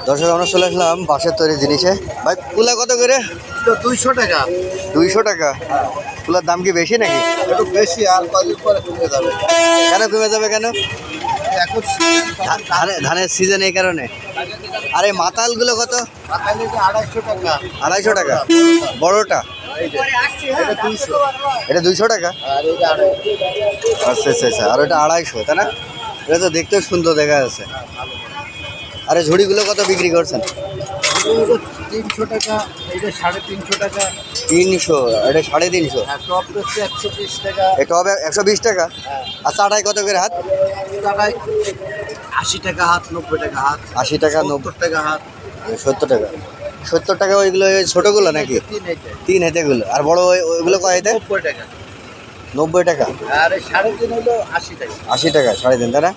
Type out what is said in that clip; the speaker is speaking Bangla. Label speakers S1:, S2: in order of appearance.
S1: দর্শক আমরা চলে আসলাম বাঁশের তৈরি জিনিসে। ভাই কুলা কত করে?
S2: 200 টাকা।
S1: 200 টাকা। কুলার দাম কি বেশি নাকি?
S2: একটু বেশি, আর কদিন পরে কমে যাবে।
S1: কেন কমে যাবে কেন?
S2: এখন
S1: ধানের সিজন এই কারণে। আর এই মাতালগুলো কত?
S2: 250 টাকা।
S1: 250 টাকা বড়টা?
S2: এটা 200।
S1: এটা 200 টাকা।
S2: আর এটা 250।
S1: আচ্ছা আচ্ছা আচ্ছা। আর ওটা 250, তাই না? এটা তো দেখতেও সুন্দর দেখা যাচ্ছে। আর এই ঝুড়িগুলো কত বিক্রি করছেন?
S2: 300 টাকা, এটা 350 টাকা।
S1: 300, এটা 350।
S2: আর টপ হচ্ছে 120 টাকা।
S1: এটা হবে 120 টাকা।
S2: হ্যাঁ।
S1: আর চাটাই কত করে হাত?
S2: টাকায় 80 টাকা হাত, 90 টাকা হাত।
S1: 80 টাকা,
S2: 70 টাকা হাত।
S1: 70 টাকা। 70 টাকা ওইগুলো ছোটোগুলো নাকি? 3 হেতেগুলো। আর বড় ওইগুলো কয় হেতে?
S2: 90 টাকা।
S1: 90 টাকা।
S2: আর 3.5 হলো 80 টাকা।
S1: 80 টাকা 3.5, তাই না?